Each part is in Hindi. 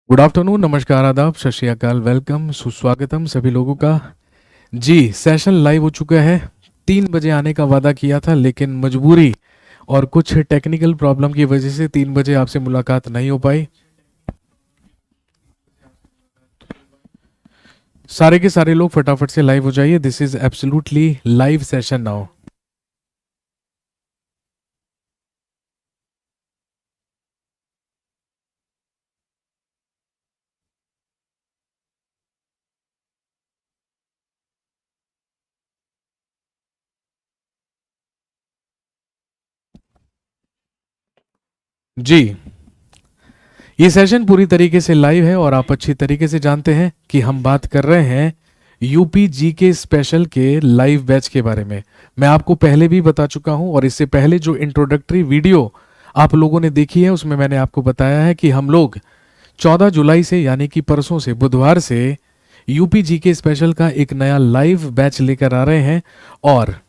गुड आफ्टरनून, नमस्कार, आदाब, सत श्री अकाल, वेलकम, सुस्वागतम सभी लोगों का। जी, सेशन लाइव हो चुका है। 3 बजे आने का वादा किया था, लेकिन मजबूरी और कुछ टेक्निकल प्रॉब्लम की वजह से 3 बजे आपसे मुलाकात नहीं हो पाई। सारे के सारे लोग फटाफट से लाइव हो जाइए। This is absolutely live session now. जी, ये सेशन पूरी तरीके से लाइव है और आप अच्छी तरीके से जानते हैं कि हम बात कर रहे हैं यूपी जी के स्पेशल के लाइव बैच के बारे में। मैं आपको पहले भी बता चुका हूं और इससे पहले जो इंट्रोडक्टरी वीडियो आप लोगों ने देखी है उसमें मैंने आपको बताया है कि हम लोग 14 जुलाई से यानी कि परसों से बुधवार से यूपी जी के स्पेशल का एक नया लाइव बैच लेकर आ रहे हैं। और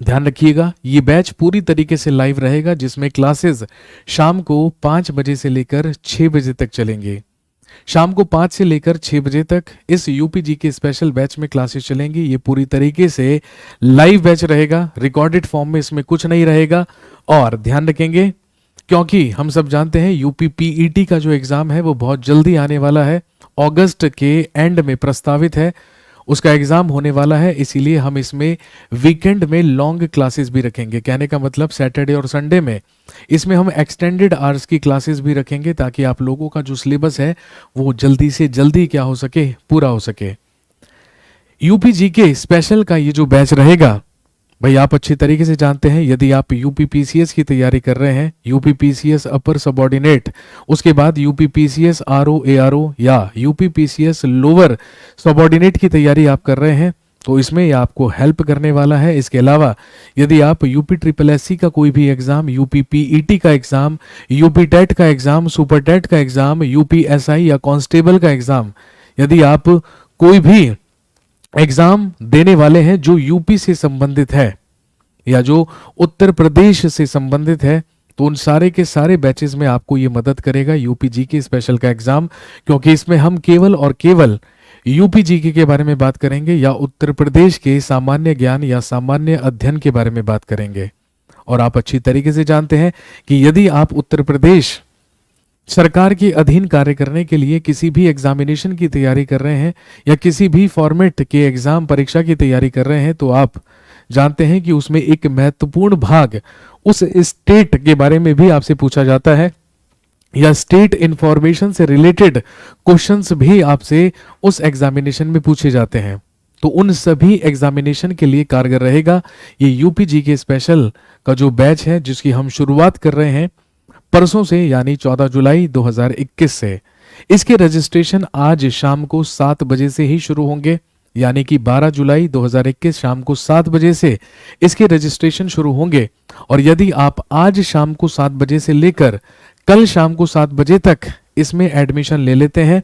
ध्यान रखिएगा, ये बैच पूरी तरीके से लाइव रहेगा, जिसमें क्लासेस शाम को 5 बजे से लेकर 6 बजे तक चलेंगे। शाम को 5 से लेकर 6 बजे तक इस यूपी जी के स्पेशल बैच में क्लासेस चलेंगी। ये पूरी तरीके से लाइव बैच रहेगा, रिकॉर्डेड फॉर्म में इसमें कुछ नहीं रहेगा। और ध्यान रखेंगे, क्योंकि हम सब जानते हैं यूपी पीईटी का जो एग्जाम है वो बहुत जल्दी आने वाला है, अगस्त के एंड में प्रस्तावित है, उसका एग्जाम होने वाला है। इसीलिए हम इसमें वीकेंड में लॉन्ग क्लासेस भी रखेंगे। कहने का मतलब सैटरडे और संडे में इसमें हम एक्सटेंडेड आवर्स की क्लासेस भी रखेंगे, ताकि आप लोगों का जो सिलेबस है वो जल्दी से जल्दी क्या हो सके, पूरा हो सके। यूपी जी के स्पेशल का ये जो बैच रहेगा, भाई आप अच्छी तरीके से जानते हैं, यदि आप यूपी पीसीएस की तैयारी कर रहे हैं, यूपी पीसीएस अपर सबऑर्डिनेट, उसके बाद यूपी पीसीएस आरओ एआरओ या यूपी पीसीएस लोअर सबऑर्डिनेट की तैयारी आप कर रहे हैं, तो इसमें ये आपको हेल्प करने वाला है। इसके अलावा यदि आप यूपी ट्रिपल एससी का कोई भी एग्जाम, यूपी पीईटी का एग्जाम, यूपी टेट का एग्जाम, सुपर टेट का एग्जाम, यूपी एसआई या कांस्टेबल का एग्जाम, यदि आप कोई भी एग्जाम देने वाले हैं जो यूपी से संबंधित है या जो उत्तर प्रदेश से संबंधित है, तो उन सारे के सारे बैचेस में आपको ये मदद करेगा यूपी जी के स्पेशल का एग्जाम। क्योंकि इसमें हम केवल और केवल यूपी जी के बारे में बात करेंगे या उत्तर प्रदेश के सामान्य ज्ञान या सामान्य अध्ययन के बारे में बात करेंगे। और आप अच्छी तरीके से जानते हैं कि यदि आप उत्तर प्रदेश सरकार के अधीन कार्य करने के लिए किसी भी एग्जामिनेशन की तैयारी कर रहे हैं या किसी भी फॉर्मेट के एग्जाम परीक्षा की तैयारी कर रहे हैं, तो आप जानते हैं कि उसमें एक महत्वपूर्ण भाग उस स्टेट के बारे में भी आपसे पूछा जाता है, या स्टेट इंफॉर्मेशन से रिलेटेड क्वेश्चंस भी आपसे उस एग्जामिनेशन में पूछे जाते हैं। तो उन सभी एग्जामिनेशन के लिए कारगर रहेगा ये यूपी जी के स्पेशल का जो बैच है, जिसकी हम शुरुआत कर रहे हैं परसों से, यानी 14 जुलाई 2021 से। इसके रजिस्ट्रेशन आज शाम को 7 बजे से ही शुरू होंगे, यानी कि 12 जुलाई 2021 शाम को 7 बजे से इसके रजिस्ट्रेशन शुरू होंगे। और यदि आप आज शाम को 7 बजे से लेकर कल शाम को 7 बजे तक इसमें एडमिशन ले लेते हैं,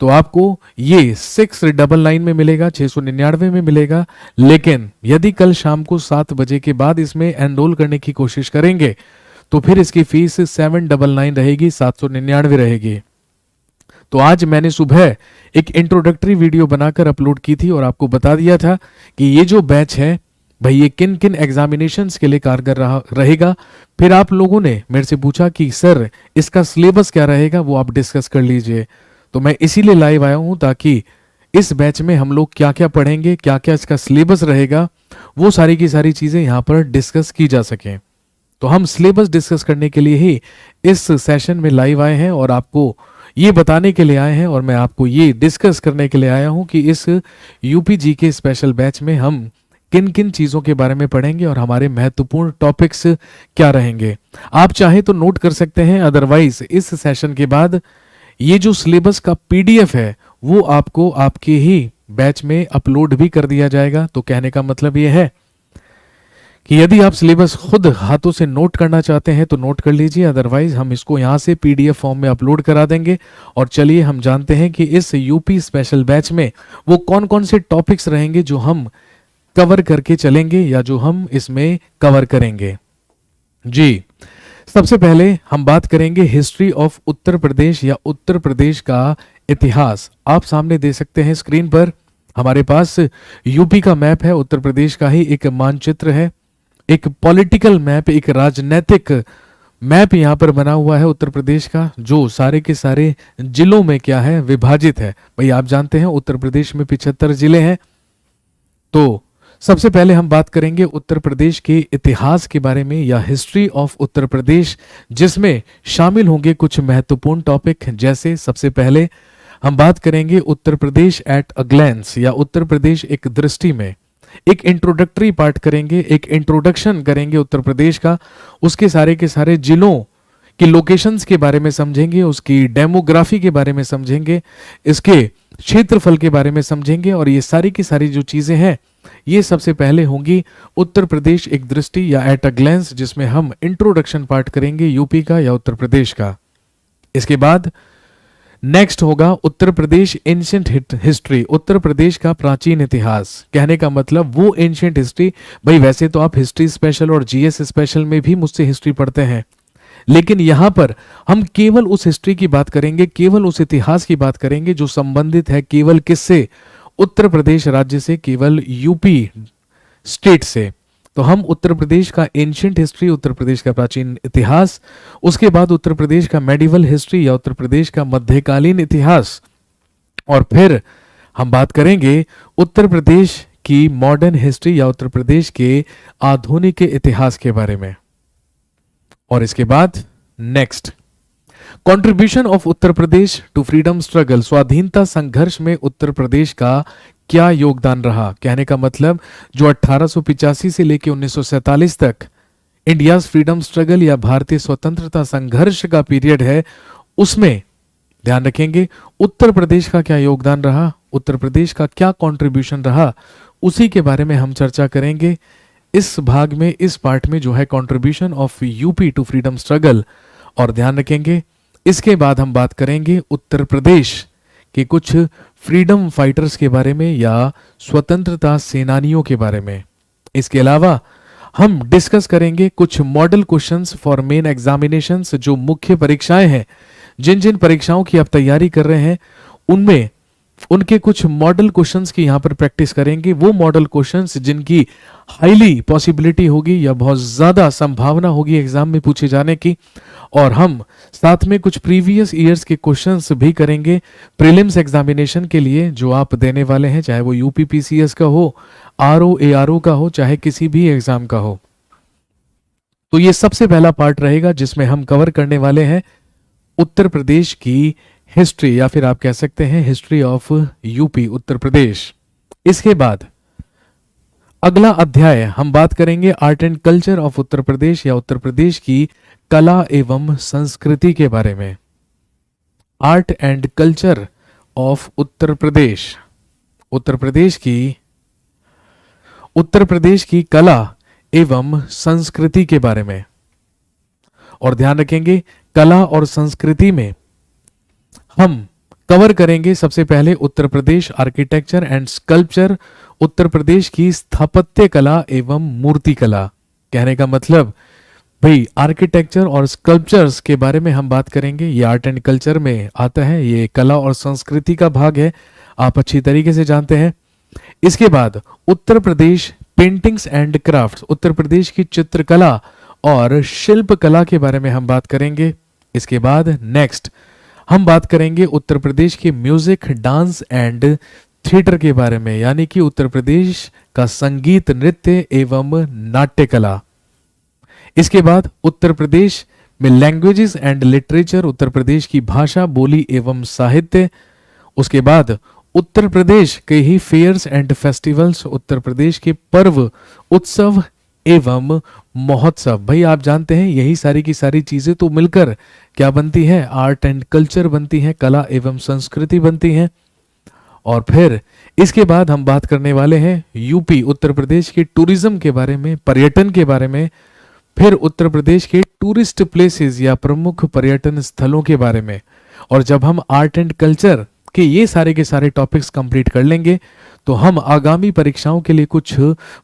तो आपको ये 699 में मिलेगा, 699 में मिलेगा। लेकिन यदि कल शाम को 7 बजे के बाद इसमें एनरोल करने की कोशिश करेंगे, तो फिर इसकी फीस 799 रहेगी, 799 रहेगी। तो आज मैंने सुबह एक इंट्रोडक्टरी वीडियो बनाकर अपलोड की थी और आपको बता दिया था कि ये जो बैच है भाई, ये किन किन एग्जामिनेशंस के लिए कारगर रहेगा। फिर आप लोगों ने मेरे से पूछा कि सर इसका सिलेबस क्या रहेगा, वो आप डिस्कस कर लीजिए। तो मैं इसीलिए लाइव आया हूं, ताकि इस बैच में हम लोग क्या क्या पढ़ेंगे, क्या क्या इसका सिलेबस रहेगा, वो सारी की सारी चीजें यहाँ पर डिस्कस की जा सकें। तो हम सिलेबस डिस्कस करने के लिए ही इस सेशन में लाइव आए हैं और आपको ये बताने के लिए आए हैं, और मैं आपको ये डिस्कस करने के लिए आया हूं कि इस यूपी जी के स्पेशल बैच में हम किन किन चीज़ों के बारे में पढ़ेंगे और हमारे महत्वपूर्ण टॉपिक्स क्या रहेंगे। आप चाहे तो नोट कर सकते हैं, अदरवाइज इस सेशन के बाद ये जो सिलेबस का पीडीएफ है वो आपको आपके ही बैच में अपलोड भी कर दिया जाएगा। तो कहने का मतलब ये है कि यदि आप सिलेबस खुद हाथों से नोट करना चाहते हैं तो नोट कर लीजिए, अदरवाइज हम इसको यहाँ से पीडीएफ फॉर्म में अपलोड करा देंगे। और चलिए हम जानते हैं कि इस यूपी स्पेशल बैच में वो कौन कौन से टॉपिक्स रहेंगे जो हम कवर करके चलेंगे या जो हम इसमें कवर करेंगे। जी, सबसे पहले हम बात करेंगे हिस्ट्री ऑफ उत्तर प्रदेश या उत्तर प्रदेश का इतिहास। आप सामने दे सकते हैं स्क्रीन पर, हमारे पास यूपी का मैप है, उत्तर प्रदेश का ही एक मानचित्र है, एक पॉलिटिकल मैप, एक राजनीतिक मैप यहाँ पर बना हुआ है उत्तर प्रदेश का, जो सारे के सारे जिलों में क्या है, विभाजित है। भाई आप जानते हैं उत्तर प्रदेश में 75 जिले हैं। तो सबसे पहले हम बात करेंगे उत्तर प्रदेश के इतिहास के बारे में या हिस्ट्री ऑफ उत्तर प्रदेश, जिसमें शामिल होंगे कुछ महत्वपूर्ण टॉपिक, जैसे सबसे पहले हम बात करेंगे उत्तर प्रदेश एट अ ग्लैंस या उत्तर प्रदेश एक दृष्टि में। एक इंट्रोडक्टरी पार्ट करेंगे, एक इंट्रोडक्शन करेंगे उत्तर प्रदेश का, उसके सारे के सारे जिलों की लोकेशंस के बारे में समझेंगे, उसकी डेमोग्राफी के बारे में समझेंगे, इसके क्षेत्रफल के बारे में समझेंगे, और ये सारी की सारी जो चीजें हैं ये सबसे पहले होंगी उत्तर प्रदेश एक दृष्टि या एट अ ग्लैंस, जिसमें हम इंट्रोडक्शन पार्ट करेंगे यूपी का या उत्तर प्रदेश का। इसके बाद नेक्स्ट होगा उत्तर प्रदेश एंशिएंट हिस्ट्री, उत्तर प्रदेश का प्राचीन इतिहास। कहने का मतलब वो एंशिएंट हिस्ट्री, भाई वैसे तो आप हिस्ट्री स्पेशल और जीएस स्पेशल में भी मुझसे हिस्ट्री पढ़ते हैं, लेकिन यहां पर हम केवल उस हिस्ट्री की बात करेंगे, केवल उस इतिहास की बात करेंगे जो संबंधित है केवल किससे, उत्तर प्रदेश राज्य से, केवल यूपी स्टेट से। तो हम उत्तर प्रदेश का एंशिएंट हिस्ट्री, उत्तर प्रदेश का प्राचीन इतिहास, उसके बाद उत्तर प्रदेश का मेडिवल हिस्ट्री या उत्तर प्रदेश का मध्यकालीन इतिहास, और फिर हम बात करेंगे उत्तर प्रदेश की मॉडर्न हिस्ट्री या उत्तर प्रदेश के आधुनिक इतिहास के बारे में। और इसके बाद next contribution of Uttar Pradesh to freedom struggle, स्वाधीनता संघर्ष में उत्तर प्रदेश का क्या योगदान रहा। कहने का मतलब जो 1885 से लेकर 1947 तक इंडिया फ्रीडम स्ट्रगल या भारतीय स्वतंत्रता संघर्ष का पीरियड है, उसमें ध्यान रखेंगे उत्तर प्रदेश का क्या योगदान रहा, उत्तर प्रदेश का क्या कंट्रीब्यूशन रहा, उसी के बारे में हम चर्चा करेंगे इस भाग में, इस पार्ट में जो है contribution of UP to freedom struggle. और ध्यान रखेंगे इसके बाद हम बात करेंगे उत्तर प्रदेश के कुछ फ्रीडम फाइटर्स के बारे में या स्वतंत्रता सेनानियों के बारे में। इसके अलावा हम डिस्कस करेंगे कुछ model questions for main examinations, जो मुख्य परीक्षाएं हैं, जिन जिन परीक्षाओं की आप तैयारी कर रहे हैं उनमें उनके कुछ मॉडल क्वेश्चंस की यहां पर प्रैक्टिस करेंगे। वो मॉडल क्वेश्चंस जिनकी हाईली पॉसिबिलिटी होगी या बहुत ज्यादा संभावना होगी एग्जाम में पूछे जाने की, और हम साथ में कुछ प्रीवियस ईयर्स के क्वेश्चंस भी करेंगे प्रीलिम्स एग्जामिनेशन के लिए जो आप देने वाले हैं, चाहे वो यूपीपीसीएस का हो, आरओ एआरओ का हो, चाहे किसी भी एग्जाम का हो। तो ये सबसे पहला पार्ट रहेगा जिसमें हम कवर करने वाले हैं उत्तर प्रदेश की हिस्ट्री, या फिर आप कह सकते हैं history of UP Uttar Pradesh. इसके बाद अगला अध्याय हम बात करेंगे art and culture of Uttar प्रदेश या उत्तर प्रदेश की कला एवं संस्कृति के बारे में। Art and culture of Uttar Pradesh, Uttar Pradesh की कला एवं संस्कृति के बारे में। और ध्यान रखेंगे कला और संस्कृति में हम कवर करेंगे सबसे पहले उत्तर प्रदेश आर्किटेक्चर एंड स्कल्पचर, उत्तर प्रदेश की स्थापत्य कला एवं मूर्ति कला। कहने का मतलब भाई आर्किटेक्चर और स्कल्पचर्स के बारे में हम बात करेंगे, ये आर्ट एंड कल्चर में आता है, ये कला और संस्कृति का भाग है, आप अच्छी तरीके से जानते हैं। इसके बाद Uttar Pradesh paintings and crafts, उत्तर प्रदेश की चित्रकला और शिल्प कला के बारे में हम बात करेंगे। इसके बाद नेक्स्ट हम बात करेंगे उत्तर प्रदेश के म्यूजिक, डांस एंड थिएटर के बारे में, यानी कि उत्तर प्रदेश का संगीत, नृत्य एवं नाट्य कला। इसके बाद उत्तर प्रदेश में लैंग्वेजेस एंड लिटरेचर, उत्तर प्रदेश की भाषा, बोली एवं साहित्य। उसके बाद उत्तर प्रदेश के ही फेयर्स एंड फेस्टिवल्स, उत्तर प्रदेश के पर्व, उत्सव एवं महोत्सव। भाई आप जानते हैं यही सारी की सारी चीजें तो मिलकर क्या बनती है, आर्ट एंड कल्चर बनती है, कला एवं संस्कृति बनती है। और फिर इसके बाद हम बात करने वाले हैं यूपी उत्तर प्रदेश के टूरिज्म के बारे में, पर्यटन के बारे में, फिर उत्तर प्रदेश के टूरिस्ट प्लेसेस या प्रमुख पर्यटन स्थलों के बारे में। और जब हम आर्ट एंड कल्चर के ये सारे के सारे टॉपिक्स कंप्लीट कर लेंगे तो हम आगामी परीक्षाओं के लिए कुछ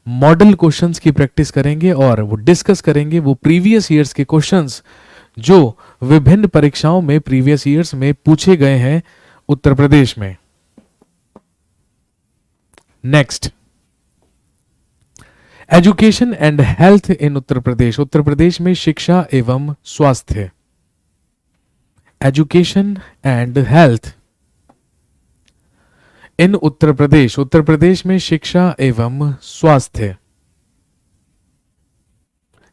मॉडल क्वेश्चंस की प्रैक्टिस करेंगे और वो डिस्कस करेंगे वो प्रीवियस ईयर्स के क्वेश्चंस जो विभिन्न परीक्षाओं में प्रीवियस ईयर्स में पूछे गए हैं उत्तर प्रदेश में। नेक्स्ट, एजुकेशन एंड हेल्थ इन उत्तर प्रदेश। उत्तर प्रदेश में शिक्षा एवं स्वास्थ्य। एजुकेशन एंड हेल्थ इन उत्तर प्रदेश। उत्तर प्रदेश में शिक्षा एवं स्वास्थ्य,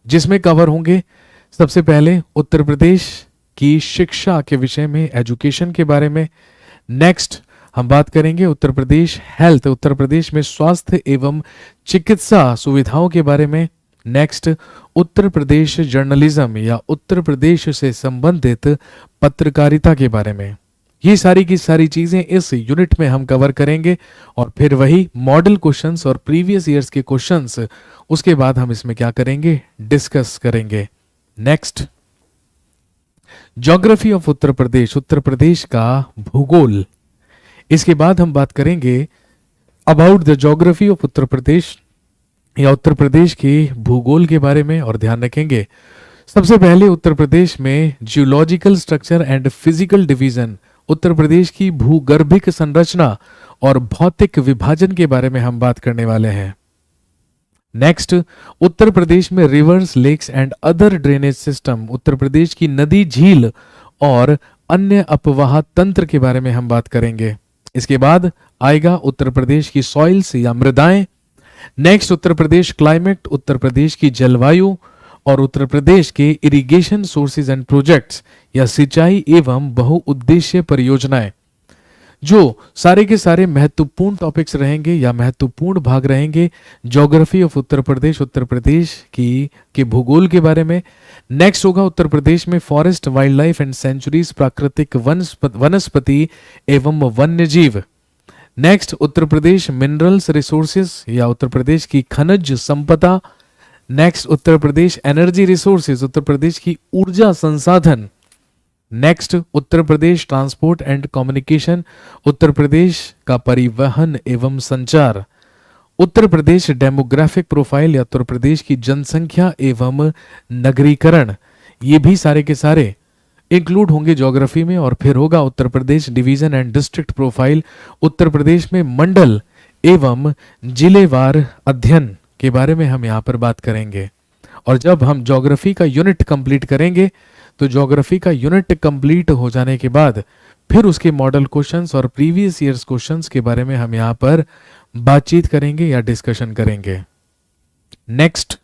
जिसमें कवर होंगे सबसे पहले उत्तर प्रदेश की शिक्षा के विषय में, एजुकेशन के बारे में। नेक्स्ट हम बात करेंगे उत्तर प्रदेश हेल्थ, उत्तर प्रदेश में स्वास्थ्य एवं चिकित्सा सुविधाओं के बारे में। नेक्स्ट उत्तर प्रदेश जर्नलिज्म या उत्तर प्रदेश से संबंधित पत्रकारिता के बारे में। ये सारी की सारी चीजें इस यूनिट में हम कवर करेंगे और फिर वही मॉडल क्वेश्चंस और प्रीवियस ईयर्स के क्वेश्चंस उसके बाद हम इसमें क्या करेंगे, डिस्कस करेंगे। Next, geography of Uttar Pradesh, Uttar Pradesh का भूगोल। इसके बाद हम बात करेंगे about the geography of Uttar प्रदेश या उत्तर प्रदेश के भूगोल के बारे में और ध्यान रखेंगे सबसे पहले उत्तर प्रदेश में geological structure and physical division, Uttar Pradesh की भूगर्भिक संरचना और भौतिक विभाजन के बारे में हम बात करने वाले हैं। नेक्स्ट, उत्तर प्रदेश में rivers, lakes and other drainage system, Uttar Pradesh की नदी, झील और अन्य अपवाह तंत्र के बारे में हम बात करेंगे। इसके बाद आएगा उत्तर प्रदेश की सॉइल्स या मृदाएं। नेक्स्ट, उत्तर प्रदेश क्लाइमेट, उत्तर प्रदेश की जलवायु और उत्तर प्रदेश के इरिगेशन सोर्सेज एंड प्रोजेक्ट्स या सिंचाई एवं बहुउद्देश्य परियोजनाएं, जो सारे के सारे महत्वपूर्ण टॉपिक्स रहेंगे या महत्वपूर्ण भाग रहेंगे ज्योग्राफी ऑफ उत्तर प्रदेश, उत्तर प्रदेश की के भूगोल के बारे में। नेक्स्ट होगा उत्तर प्रदेश में forest, wild life and sanctuaries, प्राकृतिक वनस्पति एवं वन्य जीव। Next, Uttar Pradesh minerals resources या उत्तर प्रदेश की खनिज संपदा। Next, Uttar Pradesh energy resources, Uttar Pradesh की ऊर्जा संसाधन। Next, Uttar Pradesh transport and communication, Uttar Pradesh का परिवहन एवं संचार। उत्तर प्रदेश डेमोग्राफिक प्रोफाइल या उत्तर प्रदेश की जनसंख्या एवं नगरीकरण। ये भी सारे के सारे इंक्लूड होंगे ज्योग्राफी में। और फिर होगा उत्तर प्रदेश डिवीजन एंड डिस्ट्रिक्ट प्रोफाइल, उत्तर प्रदेश में मंडल एवं जिलेवार अध्ययन के बारे में हम यहाँ पर बात करेंगे। और जब हम ज्योग्राफी का यूनिट कंप्लीट करेंगे तो ज्योग्राफी का यूनिट कंप्लीट हो जाने के बाद फिर उसके मॉडल क्वेश्चंस और प्रीवियस ईयर्स क्वेश्चंस के बारे में हम यहाँ पर बातचीत करेंगे या डिस्कशन करेंगे। नेक्स्ट,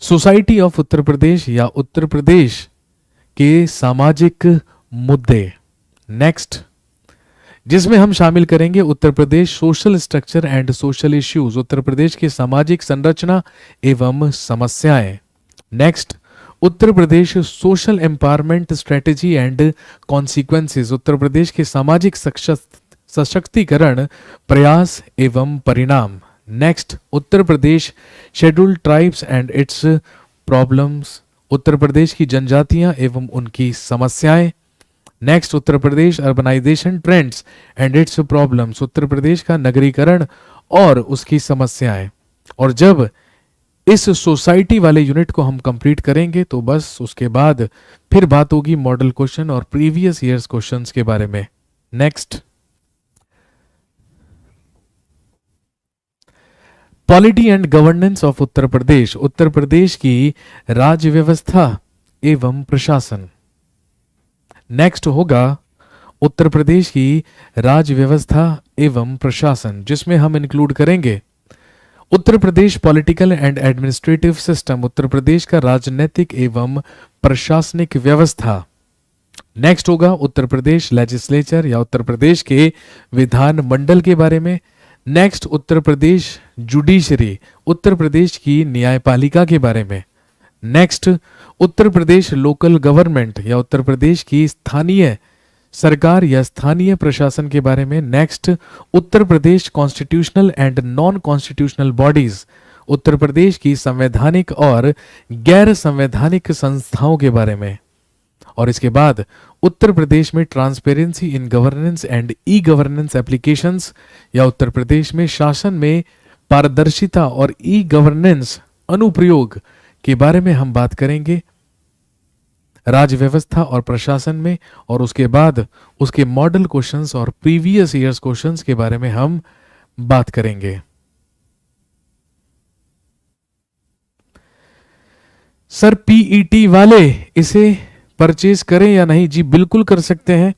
सोसाइटी ऑफ उत्तर प्रदेश या उत्तर प्रदेश के सामाजिक मुद्दे। नेक्स्ट, जिसमें हम शामिल करेंगे Uttar Pradesh social structure and social issues, Uttar Pradesh की सामाजिक संरचना एवं समस्याएं। Next, Uttar Pradesh social empowerment strategy and consequences, Uttar Pradesh के सामाजिक सशक्तिकरण प्रयास एवं परिणाम। Next, Uttar Pradesh scheduled tribes and its problems, Uttar Pradesh की जनजातियां एवं उनकी समस्याएं। Next, Uttar Pradesh urbanisation trends and its problems, Uttar Pradesh का नगरीकरण और उसकी समस्याएं। और जब इस सोसाइटी वाले यूनिट को हम कंप्लीट करेंगे तो बस उसके बाद फिर बात होगी मॉडल क्वेश्चन और प्रीवियस ईयर्स क्वेश्चंस के बारे में। Next, polity and governance of Uttar Pradesh, Uttar Pradesh की राज्य व्यवस्था एवं प्रशासन। नेक्स्ट होगा उत्तर प्रदेश की राज्य व्यवस्था एवं प्रशासन, जिसमें हम इंक्लूड करेंगे उत्तर प्रदेश political and administrative system, Uttar Pradesh का राजनीतिक एवं प्रशासनिक व्यवस्था। नेक्स्ट होगा उत्तर प्रदेश लेजिस्लेचर या उत्तर प्रदेश के विधान मंडल के बारे में। नेक्स्ट, उत्तर प्रदेश जुडिशरी, उत्तर प्रदेश की न्यायपालिका के बारे में। नेक्स्ट, उत्तर प्रदेश लोकल गवर्नमेंट या उत्तर प्रदेश की स्थानीय सरकार या स्थानीय प्रशासन के बारे में। Next, Uttar Pradesh constitutional and non constitutional bodies, Uttar Pradesh की संवैधानिक और गैर संवैधानिक संस्थाओं के बारे में। और इसके बाद उत्तर प्रदेश में transparency in governance and e governance applications, या उत्तर प्रदेश में शासन में पारदर्शिता और ई गवर्नेंस अनुप्रयोग के बारे में हम बात करेंगे राज्य व्यवस्था और प्रशासन में। और उसके बाद उसके मॉडल क्वेश्चंस और प्रीवियस ईयर्स क्वेश्चंस के बारे में हम बात करेंगे। सर पीईटी वाले इसे परचेज करें या नहीं? जी बिल्कुल कर सकते हैं।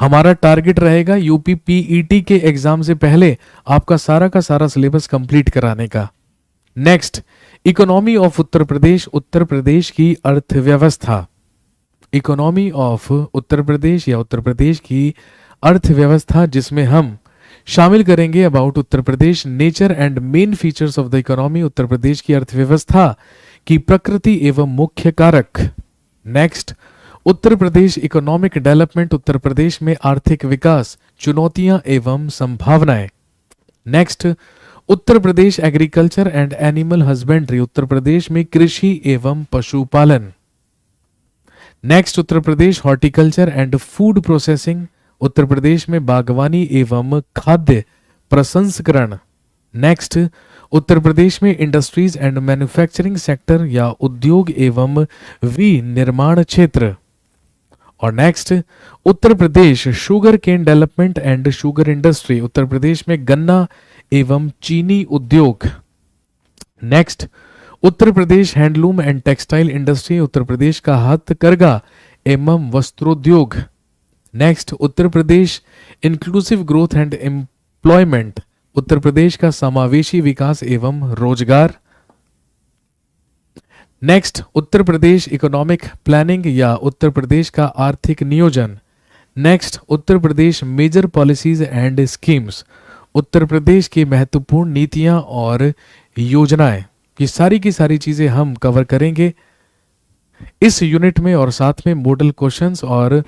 हमारा टारगेट रहेगा यूपी पीईटी के एग्जाम से पहले आपका सारा का सारा सिलेबस कंप्लीट कराने का। Next, economy of Uttar Pradesh, Uttar Pradesh की अर्थव्यवस्था। इकोनॉमी ऑफ उत्तर प्रदेश या उत्तर प्रदेश की अर्थव्यवस्था, जिसमें हम शामिल करेंगे about Uttar Pradesh, nature and main features of the economy, Uttar Pradesh की अर्थव्यवस्था की प्रकृति एवं मुख्य कारक। Next, Uttar Pradesh economic development, Uttar Pradesh में आर्थिक विकास, चुनौतियां एवं संभावनाएं। Next, Uttar Pradesh agriculture and animal husbandry, Uttar Pradesh में कृषि एवं पशुपालन। Next, Uttar Pradesh horticulture and food processing, Uttar Pradesh में बागवानी एवं खाद्य प्रसंस्करण। नेक्स्ट, उत्तर प्रदेश में इंडस्ट्रीज एंड मैन्युफैक्चरिंग सेक्टर या उद्योग एवं विनिर्माण क्षेत्र। और next, Uttar Pradesh sugar cane development and sugar industry, Uttar Pradesh में गन्ना एवं चीनी उद्योग। Next, Uttar Pradesh handloom and textile industry, Uttar Pradesh का हथकरघा एवं वस्त्रोद्योग। Next, Uttar Pradesh inclusive growth and employment, Uttar Pradesh का समावेशी विकास एवं रोजगार। Next, Uttar Pradesh economic planning या उत्तर प्रदेश का आर्थिक नियोजन। Next, Uttar Pradesh major policies and schemes, Uttar Pradesh की महत्वपूर्ण नीतियां और योजनाएं। ये सारी की सारी चीजें हम कवर करेंगे इस यूनिट में, और साथ में मॉडल क्वेश्चंस और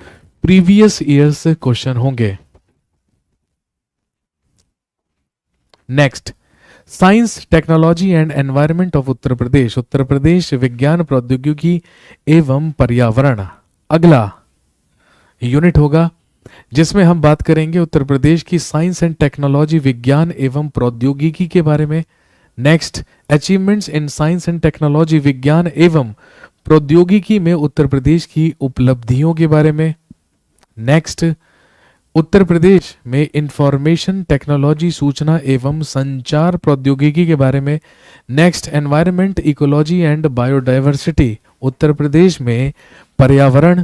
प्रीवियस ईयर्स क्वेश्चन होंगे। Next, science technology and environment of Uttar Pradesh, Uttar Pradesh विज्ञान प्रौद्योगिकी एवं पर्यावरण अगला यूनिट होगा, जिसमें हम बात करेंगे उत्तर प्रदेश की साइंस एंड टेक्नोलॉजी, विज्ञान एवं प्रौद्योगिकी के बारे में। Next, achievements in science and technology, विज्ञान एवं प्रौद्योगिकी में उत्तर प्रदेश की उपलब्धियों के बारे में। नेक्स्ट, उत्तर प्रदेश में इंफॉर्मेशन टेक्नोलॉजी, सूचना एवं संचार प्रौद्योगिकी के बारे में। Next, environment, ecology and biodiversity, Uttar Pradesh में पर्यावरण,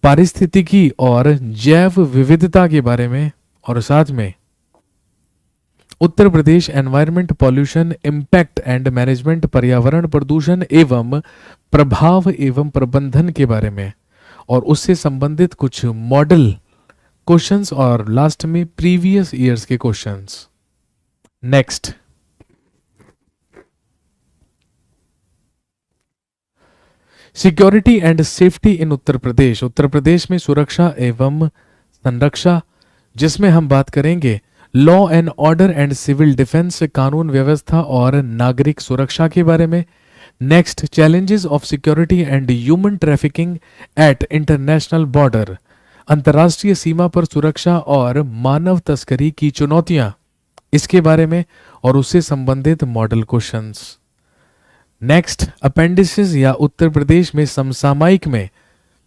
पारिस्थितिकी और जैव विविधता के बारे में। और साथ में Uttar Pradesh environment, pollution impact and management, पर्यावरण प्रदूषण एवं प्रभाव एवं प्रबंधन के बारे में, और उससे संबंधित कुछ मॉडल क्वेश्चंस, और लास्ट में प्रीवियस ईयर्स के questions. Next, security and safety in Uttar Pradesh, Uttar Pradesh में सुरक्षा एवं संरक्षा, जिसमें हम बात करेंगे law and order and civil defence, कानून व्यवस्था और नागरिक सुरक्षा के बारे में। Next, challenges of security and human trafficking at international border, अंतर्राष्ट्रीय सीमा पर सुरक्षा और मानव तस्करी की चुनौतियां, इसके बारे में और उससे संबंधित मॉडल क्वेश्चंस। नेक्स्ट, अपेंडिसेस या उत्तर प्रदेश में समसामयिक में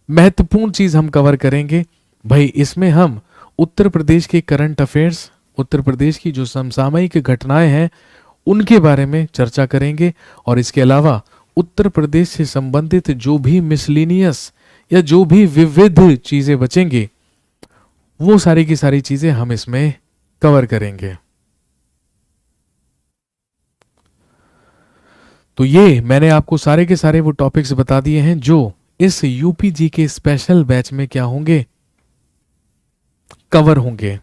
महत्वपूर्ण चीज हम कवर करेंगे भाई। इसमें हम उत्तर प्रदेश के करंट अफेयर्स, उत्तर प्रदेश की जो समसामयिक घटनाएं हैं उनके बारे में चर्चा करेंगे, और इसके अलावा उत्तर प्रदेश से संबंधित जो भी मिसलिनियस या जो भी विविध चीजें बचेंगी वो सारी की सारी चीजें हम इसमें कवर करेंगे। तो ये मैंने आपको सारे के सारे वो टॉपिक्स बता दिए हैं जो इस यूपीजी के स्पेशल बैच में क्या होंगे, कवर होंगे।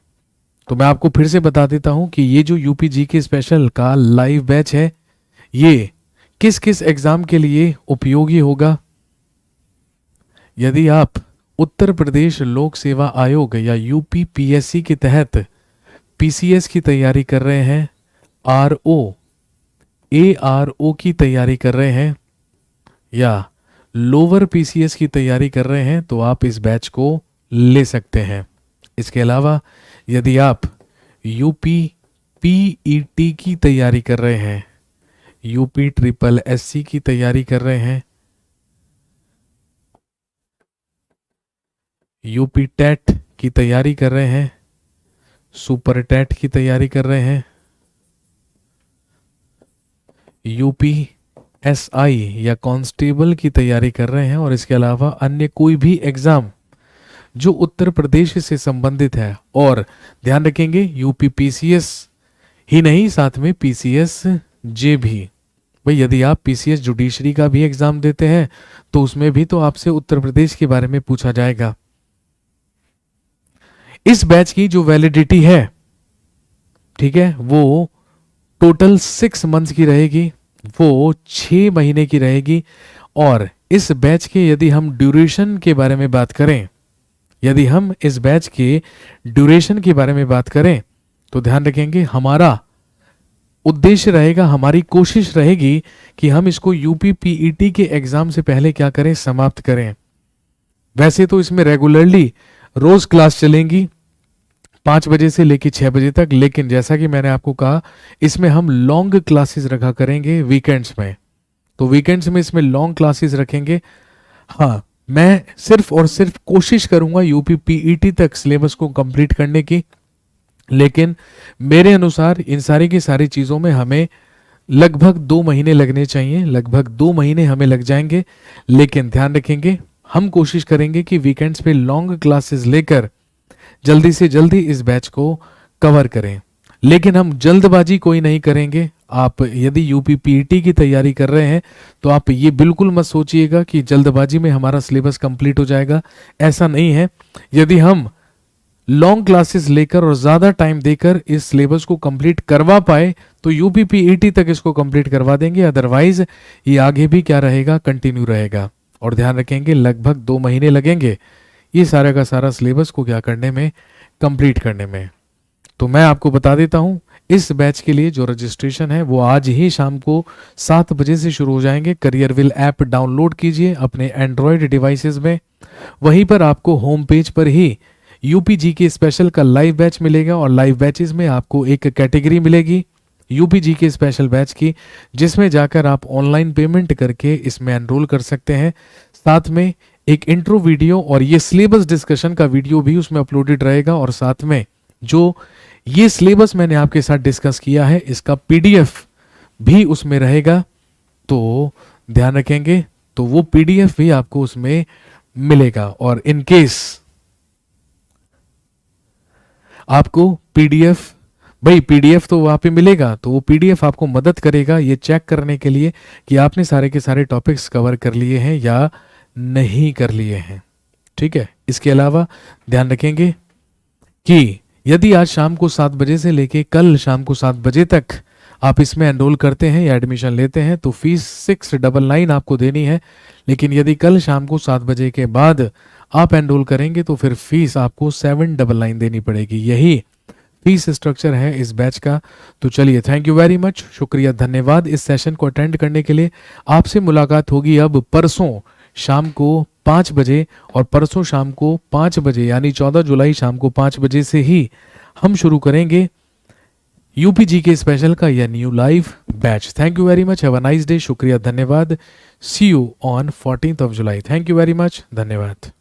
तो मैं आपको फिर से बता देता हूं कि ये जो यूपीजी के स्पेशल का लाइव बैच है ये किस किस एग्जाम के लिए उपयोगी होगा। यदि आप उत्तर प्रदेश लोक सेवा आयोग या यूपी पीएससी के तहत पीसीएस की तैयारी कर रहे हैं, आरओ एआरओ की तैयारी कर रहे हैं, या लोअर पीसीएस की तैयारी कर रहे हैं तो आप इस बैच को ले सकते हैं। इसके अलावा यदि आप यूपी पीईटी की तैयारी कर रहे हैं, यूपी ट्रिपल एससी की तैयारी कर रहे हैं, यूपी टेट की तैयारी कर रहे हैं, सुपर टेट की तैयारी कर रहे हैं, यूपी एसआई या कांस्टेबल की तैयारी कर रहे हैं और इसके अलावा अन्य कोई भी एग्जाम जो उत्तर प्रदेश से संबंधित है, और ध्यान रखेंगे यूपी पीसीएस ही नहीं, साथ में पीसीएस जे भी। भाई यदि आप पीसीएस जुडिशरी का भी एग्जाम देते हैं तो उसमें भी तो आपसे उत्तर प्रदेश के बारे में पूछा जाएगा। इस बैच की जो वैलिडिटी है, ठीक है, वो टोटल 6 मंथ्स की रहेगी, वो 6 महीने की रहेगी। और इस बैच के यदि हम ड्यूरेशन के बारे में बात करें, यदि हम इस बैच के ड्यूरेशन के बारे में बात करें तो ध्यान रखेंगे हमारा उद्देश्य रहेगा, हमारी कोशिश रहेगी कि हम इसको यूपी पीईटी के एग्जाम से पहले क्या करें, समाप्त करें। वैसे तो इसमें रेगुलरली रोज क्लास चलेंगी 5 बजे से लेकर 6 बजे तक, लेकिन जैसा कि मैंने आपको कहा इसमें हम लॉन्ग क्लासेस रखा करेंगे वीकेंड्स में, तो वीकेंड्स में इसमें लॉन्ग क्लासेस रखेंगे। हाँ, मैं सिर्फ और सिर्फ कोशिश करूंगा यूपी पीईटी तक सिलेबस को कंप्लीट करने की, लेकिन मेरे अनुसार इन सारी की सारी चीज़ों में हमें लगभग 2 महीने लगने चाहिए, लगभग 2 महीने हमें लग जाएंगे। लेकिन ध्यान रखेंगे हम कोशिश करेंगे कि वीकेंड्स पे लॉन्ग क्लासेस लेकर जल्दी से जल्दी इस बैच को कवर करें, लेकिन हम जल्दबाजी कोई नहीं करेंगे। आप यदि यूपी पीईटी की तैयारी कर रहे हैं तो आप ये बिल्कुल मत सोचिएगा कि जल्दबाजी में हमारा सिलेबस कंप्लीट हो जाएगा, ऐसा नहीं है। यदि हम लॉन्ग क्लासेस लेकर और ज़्यादा टाइम देकर इस सिलेबस को कंप्लीट करवा पाए तो यूपी पीईटी तक इसको कंप्लीट करवा देंगे, अदरवाइज ये आगे भी क्या रहेगा, कंटिन्यू रहेगा। और ध्यान रखेंगे लगभग 2 महीने लगेंगे ये सारा का सारा सिलेबस को क्या करने में, कंप्लीट करने में। तो मैं आपको बता देता हूं इस बैच के लिए जो रजिस्ट्रेशन है वो आज ही शाम को 7 बजे से शुरू हो जाएंगे। करियरविल ऐप डाउनलोड कीजिए अपने एंड्रॉयड डिवाइसेस में, वहीं पर आपको होम पेज पर ही यूपीजी के स्पेशल का लाइव बैच मिलेगा और लाइव बैचेस में आपको एक कैटेगरी मिलेगी यूपीजी के स्पेशल बैच की, जिसमें जाकर आप ऑनलाइन पेमेंट करके इसमें एनरोल कर सकते हैं। साथ में एक इंट्रो वीडियो और ये सिलेबस डिस्कशन का वीडियो भी उसमें अपलोडेड रहेगा, और साथ में जो ये सिलेबस मैंने आपके साथ डिस्कस किया है इसका पीडीएफ भी उसमें रहेगा। तो ध्यान रखेंगे, तो वो पीडीएफ भी आपको उसमें मिलेगा। और इन केस आपको पीडीएफ, भाई पीडीएफ तो वहां पे मिलेगा, तो वो पीडीएफ आपको मदद करेगा ये चेक करने के लिए कि आपने सारे के सारे टॉपिक्स कवर कर लिए हैं या नहीं कर लिए हैं, ठीक है। इसके अलावा ध्यान रखेंगे कि यदि आज शाम को 7 बजे से लेके कल शाम को 7 बजे तक आप इसमें एनरोल करते हैं या एडमिशन लेते हैं तो फीस 699 आपको देनी है, लेकिन यदि कल शाम को 7 बजे के बाद आप एनरोल करेंगे तो फिर फीस आपको 799 देनी पड़ेगी। यही फीस स्ट्रक्चर है इस बैच का। तो चलिए, थैंक यू वेरी मच, शुक्रिया, धन्यवाद इस सेशन को अटेंड करने के लिए। आपसे मुलाकात होगी अब परसों शाम को 5 बजे, और परसों शाम को 5 बजे यानी 14 जुलाई शाम को 5 बजे से ही हम शुरू करेंगे यूपीजी के स्पेशल का यह new live batch. Thank you very much, have a nice day, शुक्रिया, धन्यवाद, see you on 14th of July। Thank you very much, धन्यवाद।